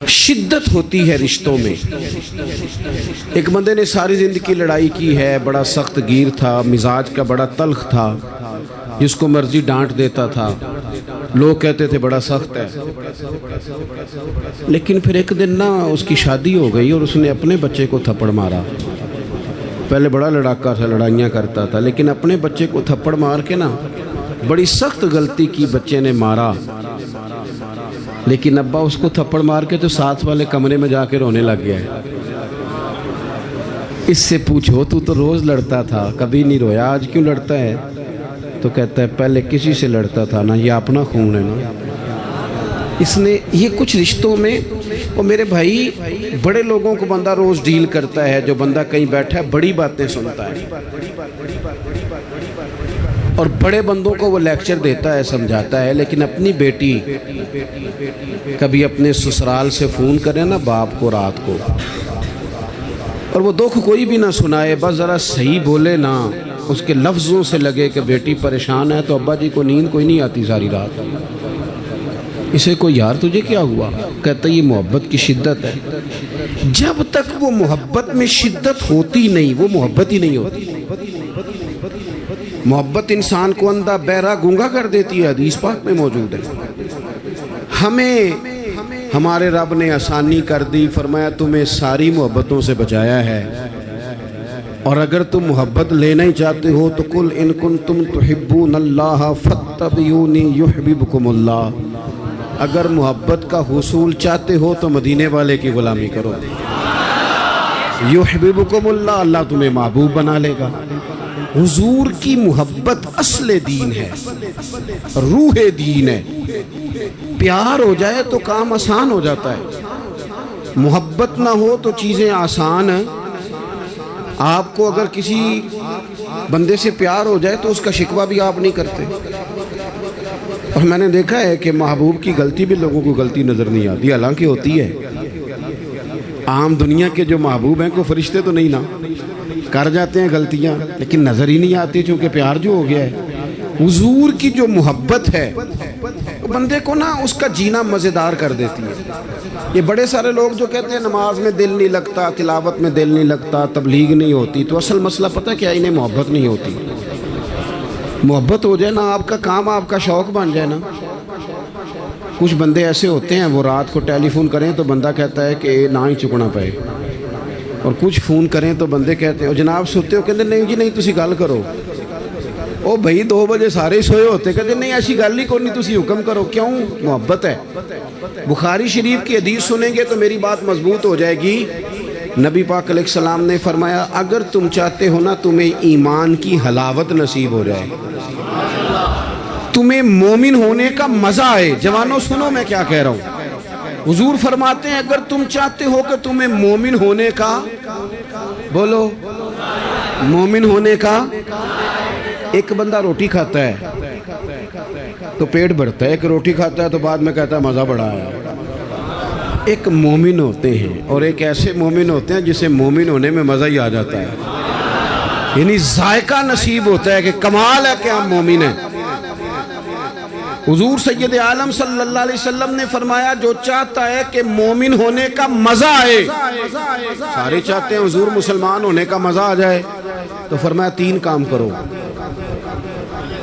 شدت ہوتی ہے رشتوں میں. ایک بندے نے ساری زندگی لڑائی کی ہے، بڑا سخت گیر تھا، مزاج کا بڑا تلخ تھا، جس کو مرضی ڈانٹ دیتا تھا، لوگ کہتے تھے بڑا سخت ہے. لیکن پھر ایک دن نا اس کی شادی ہو گئی اور اس نے اپنے بچے کو تھپڑ مارا. پہلے بڑا لڑاکا تھا، لڑائیاں کرتا تھا، لیکن اپنے بچے کو تھپڑ مار کے نا بڑی سخت غلطی کی، بچے نے مارا. لیکن ابا اس کو تھپڑ مار کے تو ساتھ والے کمرے میں جا کے رونے لگ گیا ہے. اس سے پوچھو تو روز لڑتا تھا، کبھی نہیں رویا، آج کیوں لڑتا ہے؟ تو کہتا ہے پہلے کسی سے لڑتا تھا نا، یہ اپنا خون ہے نا. اس نے یہ کچھ رشتوں میں، اور میرے بھائی بڑے لوگوں کو بندہ روز ڈیل کرتا ہے، جو بندہ کہیں بیٹھا ہے بڑی باتیں سنتا ہے، اور بڑے بندوں کو وہ لیکچر دیتا ہے، سمجھاتا ہے. لیکن اپنی بیٹی کبھی اپنے سسرال سے فون کرے نا باپ کو رات کو، اور وہ دکھ کوئی بھی نہ سنائے، بس ذرا صحیح بولے نا، اس کے لفظوں سے لگے کہ بیٹی پریشان ہے، تو ابا جی کو نیند کوئی نہیں آتی ساری رات. اسے کوئی یار تجھے کیا ہوا؟ کہتا یہ محبت کی شدت ہے. جب تک وہ محبت میں شدت ہوتی نہیں، وہ محبت ہی نہیں ہوتی. محبت انسان کو اندھا بہرا گونگا کر دیتی ہے، حدیث پاک میں موجود ہے. ہمیں ہمارے رب نے آسانی کر دی، فرمایا تمہیں ساری محبتوں سے بچایا ہے، اور اگر تم محبت لینا ہی چاہتے ہو تو قل ان کنتم تحبون اللہ فاتبعونی یحببکم اللہ. اگر محبت کا حصول چاہتے ہو تو مدینے والے کی غلامی کرو، یحببکم اللہ، اللہ تمہیں محبوب بنا لے گا. حضور کی محبت اصل دین ہے، روح دین ہے. پیار ہو جائے تو کام آسان ہو جاتا ہے، محبت نہ ہو تو چیزیں آسان ہیں. آپ کو اگر کسی بندے سے پیار ہو جائے تو اس کا شکوہ بھی آپ نہیں کرتے. اور میں نے دیکھا ہے کہ محبوب کی غلطی بھی لوگوں کو غلطی نظر نہیں آتی، حالانکہ ہوتی ہے. عام دنیا کے جو محبوب ہیں، کوئی فرشتے تو نہیں نا، کر جاتے ہیں غلطیاں، لیکن نظر ہی نہیں آتی، چونکہ پیار جو ہو گیا ہے. حضور کی جو محبت ہے بندے کو نا اس کا جینا مزیدار کر دیتی ہے. یہ بڑے سارے لوگ جو کہتے ہیں نماز میں دل نہیں لگتا، تلاوت میں دل نہیں لگتا، تبلیغ نہیں ہوتی، تو اصل مسئلہ پتہ کیا، انہیں محبت نہیں ہوتی. محبت ہو جائے نا، آپ کا کام آپ کا شوق بن جائے نا. کچھ بندے ایسے ہوتے ہیں وہ رات کو ٹیلی فون کریں تو بندہ کہتا ہے کہ نہ ہی چکنا پائے، اور کچھ فون کریں تو بندے کہتے ہیں جناب سوتے ہو، کہتے نہیں جی نہیں تسی گل کرو. او بھائی 2 بجے سارے سوئے ہوتے، کہتے نہیں ایسی گل ہی کوئی نہیں، تسی حکم کرو. کیوں؟ محبت ہے. بخاری شریف کی حدیث سنیں گے تو میری بات مضبوط ہو جائے گی. نبی پاک علیہ السلام نے فرمایا اگر تم چاہتے ہو نا تمہیں ایمان کی حلاوت نصیب ہو جائے، تمہیں مومن ہونے کا مزہ آئے. جوانوں سنو میں کیا کہہ رہا ہوں. حضور فرماتے ہیں اگر تم چاہتے ہو کہ تمہیں مومن ہونے کا، بولو مومن ہونے کا، ایک بندہ روٹی کھاتا ہے تو پیٹ بھرتا ہے، ایک روٹی کھاتا ہے تو بعد میں کہتا ہے مزہ بڑا آیا. ایک مومن ہوتے ہیں اور ایک ایسے مومن ہوتے ہیں جسے مومن ہونے میں مزہ ہی آ جاتا ہے، یعنی ذائقہ نصیب ہوتا ہے کہ کمال ہے کہ ہم مومن ہیں. حضور سید عالم صلی اللہ علیہ وسلم نے فرمایا جو چاہتا ہے کہ مومن ہونے کا مزہ آئے، سارے چاہتے ہیں حضور مسلمان ہونے کا مزہ آ جائے، تو فرمایا 3 کام کرو.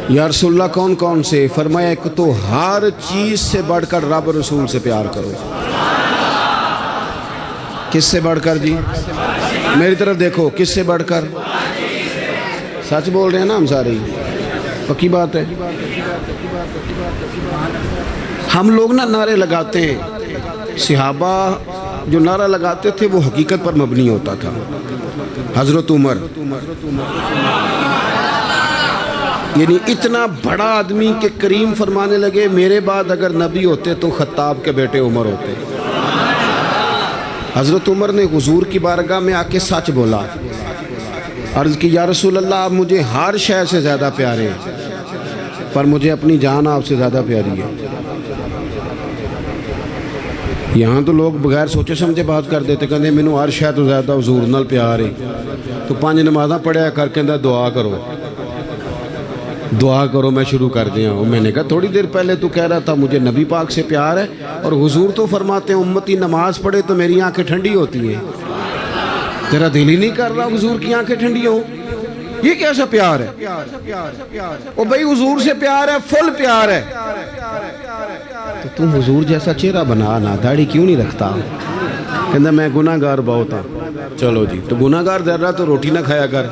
یا رسول اللہ کون کون سے؟ فرمایا ایک تو ہر چیز سے بڑھ کر رب رسول سے پیار کرو. کس سے بڑھ کر جی؟ میری طرف دیکھو، کس سے بڑھ کر؟ سچ بول رہے ہیں نا ہم سارے، پکی بات ہے. ہم لوگ نا نعرے لگاتے ہیں، صحابہ جو نعرہ لگاتے تھے وہ حقیقت پر مبنی ہوتا تھا. حضرت عمر یعنی اتنا بڑا آدمی کہ کریم فرمانے لگے میرے بعد اگر نبی ہوتے تو خطاب کے بیٹے عمر ہوتے. حضرت عمر نے حضور کی بارگاہ میں آ کے سچ بولا، عرض کی یا رسول اللہ آپ مجھے ہر شے سے زیادہ پیارے ہیں، پر مجھے اپنی جان آپ سے زیادہ پیاری ہے. یہاں تو لوگ بغیر سوچے سمجھے بات کر دیتے، کہتے ہیں مینوں ہر شے تو زیادہ حضور نال پیار ہے، تو 5 نمازاں پڑھیا کر کے دعا کرو. دعا کرو میں شروع کر دیا ہوں. میں نے کہا تھوڑی دیر پہلے تو کہہ رہا تھا مجھے نبی پاک سے پیار ہے، اور حضور تو فرماتے ہیں امتی نماز پڑھے تو میری آنکھیں ٹھنڈی ہوتی ہیں. تیرا دل ہی نہیں کر رہا حضور کی آنکھیں ٹھنڈی ہوں؟ یہ کیسا پیار ہے؟ او بھائی حضور سے پیار ہے، فل پیار ہے. تو تم حضور جیسا چہرہ بنا نا، داڑھی کیوں نہیں رکھتا؟ کہنا میں گناہ گار بہت ہوں. چلو جی، تو گناہ گار در رہا تو روٹی نہ کھایا کر.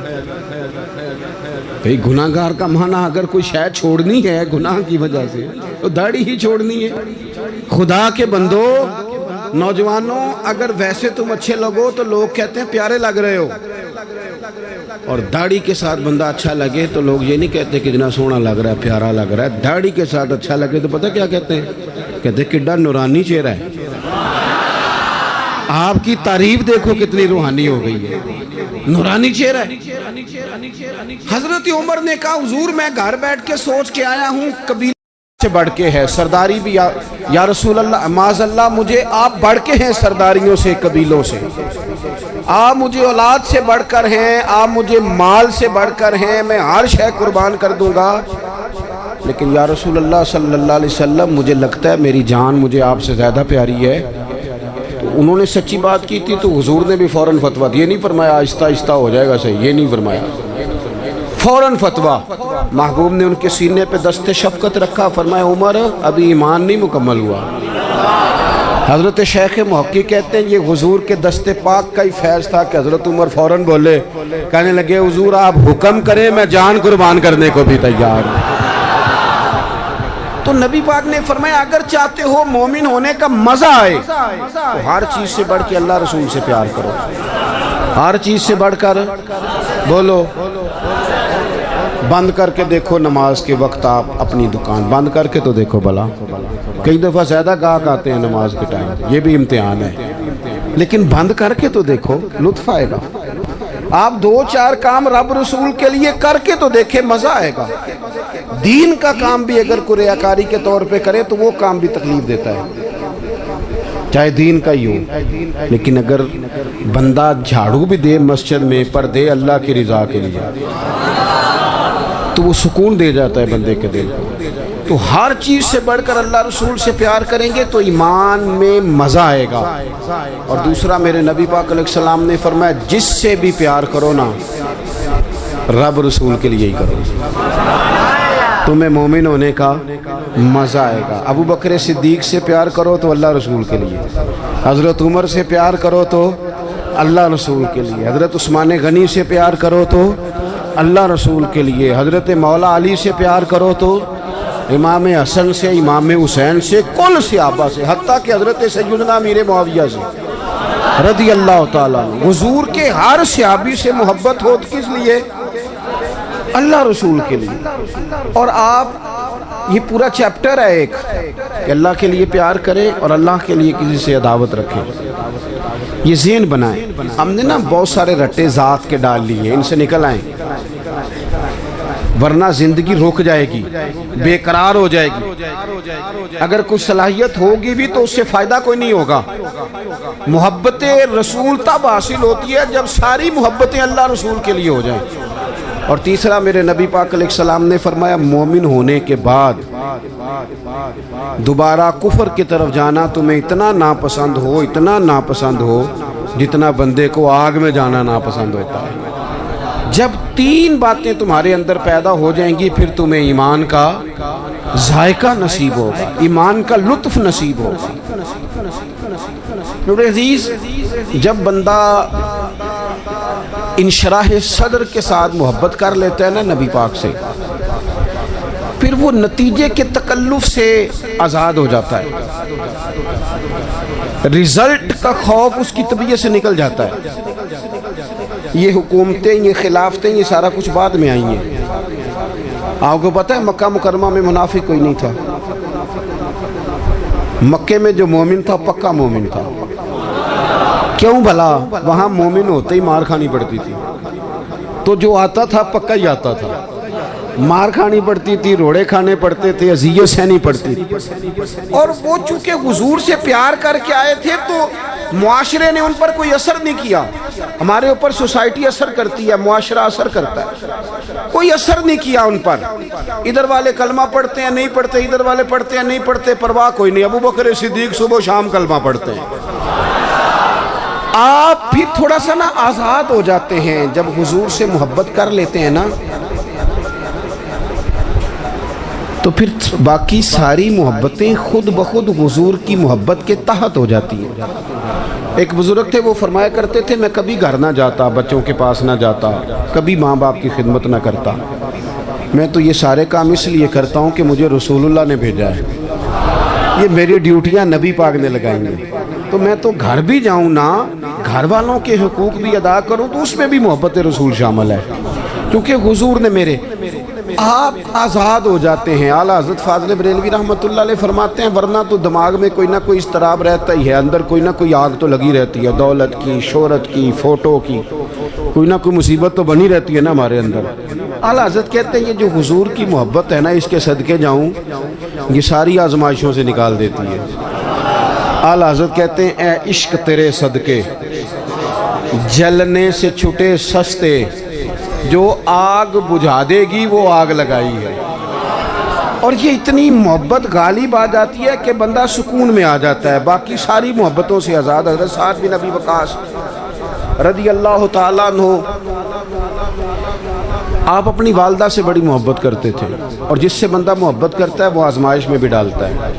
بھئی گناہ گار کا معنی اگر کوئی شے چھوڑنی ہے گناہ کی وجہ سے تو داڑھی ہی چھوڑنی ہے. خدا کے بندو، نوجوانوں، اگر ویسے تم اچھے لگو تو لوگ کہتے ہیں پیارے لگ رہے ہو، اور داڑھی کے ساتھ بندہ اچھا لگے تو لوگ یہ نہیں کہتے کتنا سونا لگ رہا ہے، پیارا لگ رہا ہے. داڑھی کے ساتھ اچھا لگے تو پتہ کیا کہتے ہیں؟ کہتے ہیں کڈا نورانی چہرہ ہے. آپ کی تعریف دیکھو کتنی روحانی ہو گئی ہے، نورانی چہرہ ہے. حضرت عمر نے کہا حضور میں گھر بیٹھ کے سوچ کے آیا ہوں قبیلے سے بڑھ کے ہے، سرداری بھی یا رسول اللہ معاذ اللہ مجھے آپ بڑھ کے ہیں سرداریوں سے، قبیلوں سے. آپ مجھے اولاد سے بڑھ کر ہیں، آپ مجھے مال سے بڑھ کر ہیں، میں ہر شے قربان کر دوں گا، لیکن یا رسول اللہ صلی اللہ علیہ وسلم مجھے لگتا ہے میری جان مجھے آپ سے زیادہ پیاری ہے. تو انہوں نے سچی بات کی تھی تو حضور نے بھی فوراً فتویٰ دیا. یہ نہیں فرمایا آہستہ آہستہ ہو جائے گا صحیح، یہ نہیں فرمایا، فوراً فتویٰ. محبوب نے ان کے سینے پہ دست شفقت رکھا، فرمایا عمر ابھی ایمان نہیں مکمل ہوا. حضرت شیخ محقق کہتے ہیں یہ حضور کے دست پاک کا ہی فیض تھا کہ حضرت عمر فوراً بولے، کہنے لگے حضور آپ حکم کریں میں جان قربان کرنے کو بھی تیار ہوں. تو نبی پاک نے فرمایا اگر چاہتے ہو مومن ہونے کا مزہ آئے تو ہر چیز سے بڑھ کے اللہ رسول سے پیار کرو. ہر چیز سے بڑھ کر بولو. بند کر کے دیکھو نماز کے وقت، آپ اپنی دکان بند کر کے تو دیکھو بلا. کئی دفعہ زیادہ گاہک آتے ہیں نماز کے ٹائم، یہ بھی امتحان ہے، لیکن بند کر کے تو دیکھو لطف آئے گا. آپ دو چار کام رب رسول کے لیے کر کے تو دیکھے، مزہ آئے گا. دین کا کام بھی اگر کوئی ریاکاری کے طور پہ کرے تو وہ کام بھی تکلیف دیتا ہے، چاہے دین کا ہی ہو. لیکن اگر بندہ جھاڑو بھی دے مسجد میں پر دے اللہ کی رضا کے لیے تو وہ سکون دے جاتا ہے بندے کے دل کو. تو ہر چیز سے بڑھ کر اللہ رسول سے پیار کریں گے تو ایمان میں مزہ آئے گا. اور دوسرا میرے نبی پاک علیہ السلام نے فرمایا جس سے بھی پیار کرو نا رب رسول کے لیے ہی کرو، تمہیں مومن ہونے کا مزہ آئے گا. ابو بکر صدیق سے پیار کرو تو اللہ رسول کے لیے، حضرت عمر سے پیار کرو تو اللہ رسول کے لیے، حضرت عثمان غنی سے پیار کرو تو اللہ رسول کے لیے، حضرت مولا علی سے پیار کرو تو امام حسن سے، امام حسین سے، کل صحابہ سے، حتیٰ کہ حضرت سیدنا امیر معاویہ سے رضی اللہ تعالیٰ عنہ. حضور کے ہر صحابی سے محبت ہو تو کس لیے؟ اللہ رسول کے لیے. اور آپ یہ پورا چیپٹر ہے ایک کہ اللہ کے لیے پیار کریں اور اللہ کے لیے کسی سے عداوت رکھیں. یہ ذہن بنائیں. ہم نے نا بہت سارے رٹے ذات کے ڈال لیے، ان سے نکل آئیں ورنہ زندگی رک جائے گی، بے قرار ہو جائے گی. اگر کچھ صلاحیت ہوگی بھی تو اس سے فائدہ کوئی نہیں ہوگا. محبت رسول تب حاصل ہوتی ہے جب ساری محبتیں اللہ رسول کے لیے ہو جائیں. اور تیسرا میرے نبی پاک علیہ السلام نے فرمایا مومن ہونے کے بعد دوبارہ کفر کی طرف جانا تمہیں اتنا ناپسند ہو، اتنا ناپسند ہو جتنا بندے کو آگ میں جانا ناپسند ہوتا ہے. جب تین باتیں تمہارے اندر پیدا ہو جائیں گی پھر تمہیں ایمان کا ذائقہ نصیب ہوگا، ایمان کا لطف نصیب ہوگا. میرے عزیز، جب بندہ انشراح صدر کے ساتھ محبت کر لیتا ہے نا نبی پاک سے، پھر وہ نتیجے کے تکلف سے آزاد ہو جاتا ہے. رزلٹ کا خوف اس کی طبیعت سے نکل جاتا ہے. یہ حکومتیں، یہ خلافتیں، یہ سارا کچھ بعد میں آئی ہیں. آپ کو پتہ ہے مکہ مکرمہ میں منافق کوئی نہیں تھا. مکے میں جو مومن تھا پکا مومن تھا. کیوں بھلا؟ وہاں مومن ہوتے ہی مار کھانی پڑتی تھی، تو جو آتا تھا پکا ہی آتا تھا. مار کھانی پڑتی تھی، روڑے کھانے پڑتے تھے، اذیت سہنی پڑتی تھی۔ اور وہ چونکہ حضور سے پیار کر کے آئے تھے تو معاشرے نے ان پر کوئی اثر نہیں کیا۔ ہمارے اوپر سوسائٹی اثر کرتی ہے، معاشرہ اثر کرتا ہے، کوئی اثر نہیں کیا ان پر۔ ادھر والے کلمہ پڑھتے ہیں نہیں پڑھتے، ادھر والے پڑھتے ہیں نہیں پڑھتے، پرواہ کوئی نہیں۔ ابو بکر صدیق صبح و شام کلمہ پڑھتے ہیں۔ آپ بھی تھوڑا سا نا آزاد ہو جاتے ہیں جب حضور سے محبت کر لیتے ہیں نا، تو پھر باقی ساری محبتیں خود بخود حضور کی محبت کے تحت ہو جاتی ہیں۔ ایک بزرگ تھے، وہ فرمایا کرتے تھے میں کبھی گھر نہ جاتا، بچوں کے پاس نہ جاتا، کبھی ماں باپ کی خدمت نہ کرتا، میں تو یہ سارے کام اس لیے کرتا ہوں کہ مجھے رسول اللہ نے بھیجا ہے، یہ میری ڈیوٹیاں نبی پاک نے لگائیں گے، تو میں تو گھر بھی جاؤں نا، گھر والوں کے حقوق بھی ادا کروں، تو اس میں بھی محبت رسول شامل ہے، کیونکہ حضور نے میرے۔ آپ آزاد ہو جاتے ہیں۔ اعلیٰ حضرت فاضل بریلوی رحمۃ اللہ علیہ فرماتے ہیں ورنہ تو دماغ میں کوئی نہ کوئی اضطراب رہتا ہی ہے، اندر کوئی نہ کوئی آگ تو لگی رہتی ہے، دولت کی، شہرت کی، فوٹو کی، کوئی نہ کوئی مصیبت تو بنی رہتی ہے نا ہمارے اندر۔ اعلیٰ حضرت کہتے ہیں یہ جو حضور کی محبت ہے نا، اس کے صدقے جاؤں، یہ ساری آزمائشوں سے نکال دیتی ہے۔ اعلیٰ حضرت کہتے ہیں اے عشق تیرے صدقے، جلنے سے چھٹے سستے، جو آگ بجھا دے گی وہ آگ لگائی ہے۔ اور یہ اتنی محبت غالب آ جاتی ہے کہ بندہ سکون میں آ جاتا ہے، باقی ساری محبتوں سے آزاد۔ حضرت سعد بن ابی وقاص رضی اللہ تعالیٰ عنہ، آپ اپنی والدہ سے بڑی محبت کرتے تھے، اور جس سے بندہ محبت کرتا ہے وہ آزمائش میں بھی ڈالتا ہے۔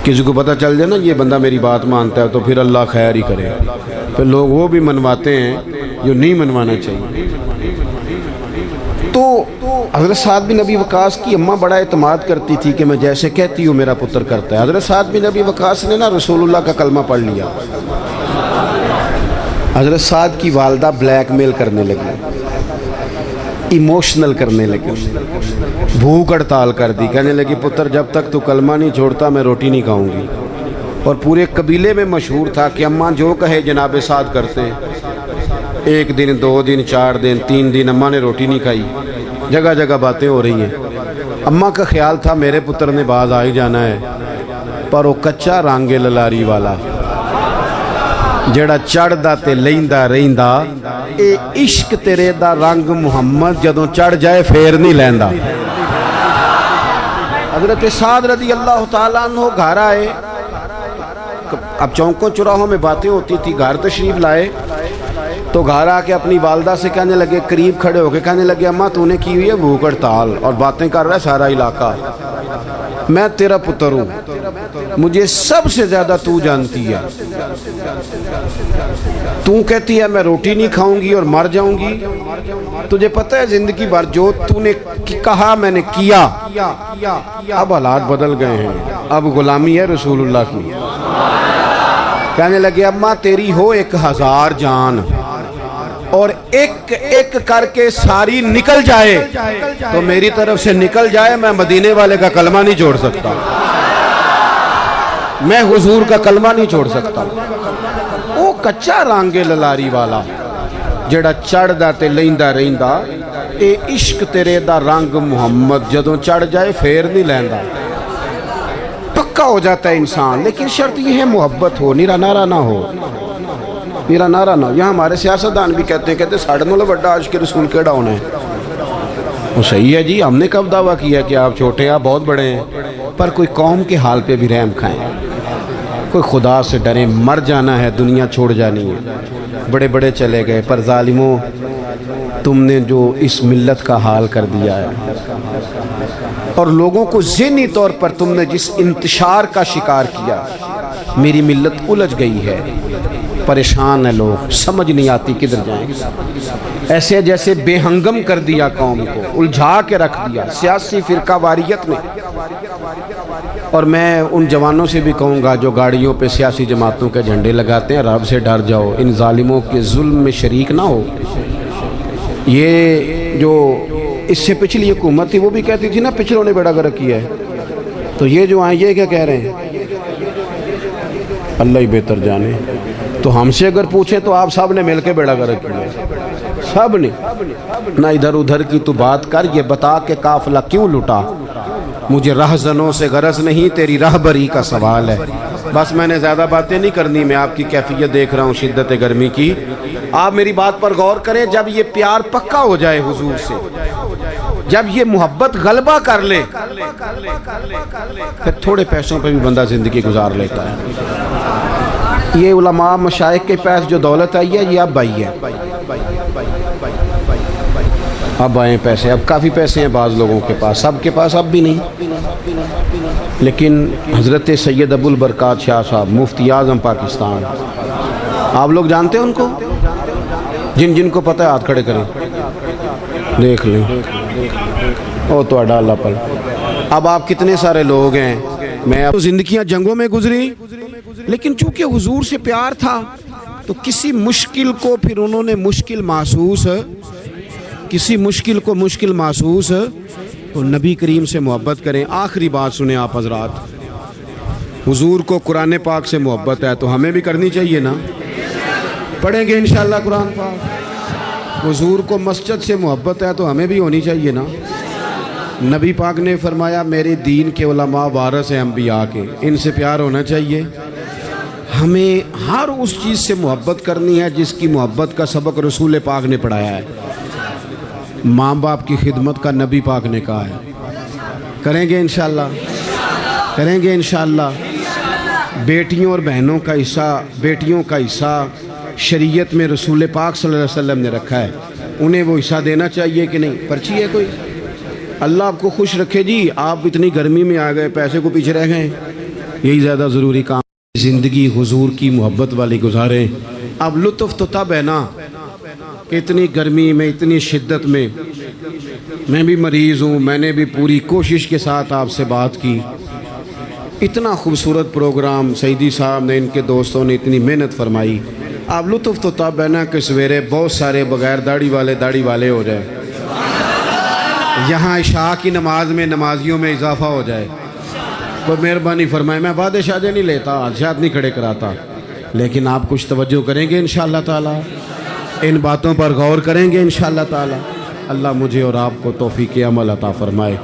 کسی کو پتہ چل جائے نا یہ بندہ میری بات مانتا ہے تو پھر اللہ خیر ہی کرے، پھر لوگ وہ بھی منواتے ہیں جو نہیں منوانا چاہیے۔ تو حضرت سعد بن ابی وقاص کی اماں بڑا اعتماد کرتی تھی کہ میں جیسے کہتی ہوں میرا پتر کرتا ہے۔ حضرت سعد بن ابی وقاص نے نا رسول اللہ کا کلمہ پڑھ لیا، حضرت سعد کی والدہ بلیک میل کرنے لگی، ایموشنل کرنے لگی، بھوک ہڑتال کر دی، کہنے لگی پتر جب تک تو کلمہ نہیں چھوڑتا میں روٹی نہیں کھاؤں گی۔ اور پورے قبیلے میں مشہور تھا کہ اماں جو کہے جناب سعد کرتے۔ ایک دن، 2 دن، 4 دن، 3 دن اماں نے روٹی نہیں کھائی، جگہ جگہ باتیں ہو رہی ہیں۔ اماں کا خیال تھا میرے پتر نے باز آ ہی جانا ہے، پر وہ کچا رنگ للاری والا جڑا چڑھدا تے لیندا رہندا، اے عشق تیرے دا رنگ محمد جدوں چڑھ جائے پھر نہیں لیندا۔ حضرت سعد رضی اللہ تعالیٰ عنہ گھر آئے، اب چوکوں چوراہوں میں باتیں ہوتی تھی، گھر تشریف لائے تو گھر آ کے اپنی والدہ سے کہنے لگے، قریب کھڑے ہو کے کہنے لگے اماں تو نے کی ہوئی ہے بھوک ہڑتال اور باتیں کر رہا ہے سارا علاقہ، میں تیرا پتر ہوں، مجھے سب سے زیادہ تو جانتی ہے، تو کہتی ہے میں روٹی نہیں کھاؤں گی اور مر جاؤں گی، تجھے پتہ ہے زندگی بھر جو تو نے کہا میں نے کیا۔ اب حالات بدل گئے ہیں، اب غلامی ہے رسول اللہ کی۔ کہنے لگے اماں تیری ہو 1000 جان اور ایک ایک کر کے ساری نکل جائے تو میری طرف سے نکل جائے، میں مدینے والے کا کلمہ نہیں چھوڑ سکتا، میں حضور کا کلمہ نہیں چھوڑ سکتا۔ وہ کچا رانگے للاری والا جڑا چڑھدا تے لیندا رہندا، اے عشق تیرے دا رنگ محمد جدوں چڑھ جائے پھر نہیں لیندا۔ پکا ہو جاتا ہے انسان، لیکن شرط یہ ہے محبت ہو، نیرا نارا نہ ہو، نیرا نارا نہ ہو۔ یہاں ہمارے سیاستدان بھی کہتے ہیں ساڑھے نو بڑا عاشق رسول کیڑا ہونا ہے۔ وہ صحیح ہے جی، ہم نے کب دعویٰ کیا کہ آپ چھوٹے ہیں، آپ بہت بڑے ہیں، پر کوئی قوم کے حال پہ بھی رحم کھائیں، کوئی خدا سے ڈریں، مر جانا ہے، دنیا چھوڑ جانی ہے۔ بڑے بڑے چلے گئے، پر ظالموں تم نے جو اس ملت کا حال کر دیا ہے، اور لوگوں کو ذہنی طور پر تم نے جس انتشار کا شکار کیا، میری ملت الجھ گئی ہے، پریشان ہے، لوگ سمجھ نہیں آتی کدھر جائیں، ایسے جیسے بے ہنگم کر دیا، قوم کو الجھا کے رکھ دیا سیاسی فرقہ واریت نے۔ اور میں ان جوانوں سے بھی کہوں گا جو گاڑیوں پہ سیاسی جماعتوں کے جھنڈے لگاتے ہیں، رب سے ڈر جاؤ، ان ظالموں کے ظلم میں شریک نہ ہو۔ یہ جو اس سے پچھلی حکومت تھی وہ بھی کہتی تھی نا پچھلوں نے بیڑا گرک کیا ہے، تو یہ جو آئیں یہ کیا کہہ رہے ہیں، اللہ ہی بہتر جانے۔ تو ہم سے اگر پوچھیں تو آپ صاحب نے مل کے بیڑا گرک کیا ہے، سب نے نہ ادھر ادھر کی تو بات کر، یہ بتا کہ قافلہ کیوں لٹا، مجھے رہزنوں سے غرض نہیں، تیری راہبری کا سوال ہے۔ بس میں نے زیادہ باتیں نہیں کرنی، میں آپ کی کیفیت دیکھ رہا ہوں شدت گرمی کی، آپ میری بات پر غور کریں۔ جب یہ پیار پکا ہو جائے حضور سے، جب یہ محبت غلبہ کر لے، پھر تھوڑے پیسوں پہ بھی بندہ زندگی گزار لیتا ہے۔ یہ علماء مشائخ کے پاس جو دولت آئی ہے، یہ اب آئی ہے، اب آئے پیسے، اب کافی پیسے ہیں بعض لوگوں کے پاس، سب کے پاس اب بھی نہیں، لیکن حضرت سید ابو البرکات شاہ صاحب مفتی اعظم پاکستان، آپ لوگ جانتے ہیں ان کو؟ جن جن کو پتہ ہے ہاتھ کھڑے کریں، دیکھ لیں، او تو ڈالا پل۔ اب آپ کتنے سارے لوگ ہیں، میں اب زندگیاں جنگوں میں گزری، لیکن چونکہ حضور سے پیار تھا تو کسی مشکل کو پھر انہوں نے مشکل محسوس، کسی مشکل کو مشکل محسوس تو نبی کریم سے محبت کریں۔ آخری بات سنیں آپ حضرات، حضور کو قرآن پاک سے محبت ہے تو ہمیں بھی کرنی چاہیے نا، پڑھیں گے انشاءاللہ قرآن پاک۔ حضور کو مسجد سے محبت ہے تو ہمیں بھی ہونی چاہیے نا۔ نبی پاک نے فرمایا میرے دین کے علماء وارث ہیں انبیاء کے، ان سے پیار ہونا چاہیے۔ ہمیں ہر اس چیز سے محبت کرنی ہے جس کی محبت کا سبق رسول پاک نے پڑھایا ہے۔ ماں باپ کی خدمت کا نبی پاک نے کہا ہے، کریں گے انشاءاللہ، کریں گے انشاءاللہ۔ بیٹیوں اور بہنوں کا حصہ، بیٹیوں کا حصہ شریعت میں رسول پاک صلی اللہ علیہ وسلم نے رکھا ہے، انہیں وہ حصہ دینا چاہیے کہ نہیں؟ پرچی ہے کوئی؟ اللہ آپ کو خوش رکھے جی، آپ اتنی گرمی میں آ گئے، پیسے کو پیچھے رہ گئے، یہی زیادہ ضروری کام۔ زندگی حضور کی محبت والی گزاریں۔ اب لطف تو تب ہے نا کہ اتنی گرمی میں، اتنی شدت میں بھی مریض ہوں، میں نے بھی پوری کوشش کے ساتھ آپ سے بات کی، اتنا خوبصورت پروگرام سیدی صاحب نے، ان کے دوستوں نے اتنی محنت فرمائی۔ اب لطف تو تب ہے نا کہ سویرے بہت سارے بغیر داڑھی والے ہو جائے، یہاں عشاء کی نماز میں نمازیوں میں اضافہ ہو جائے۔ کوئی مہربانی فرمائے، میں وعدے شادے نہیں لیتا، حادثات نہیں کھڑے کراتا، لیکن آپ کچھ توجہ کریں گے انشاءاللہ تعالی، ان باتوں پر غور کریں گے انشاءاللہ تعالی۔ اللہ مجھے اور آپ کو توفیق عمل عطا فرمائے۔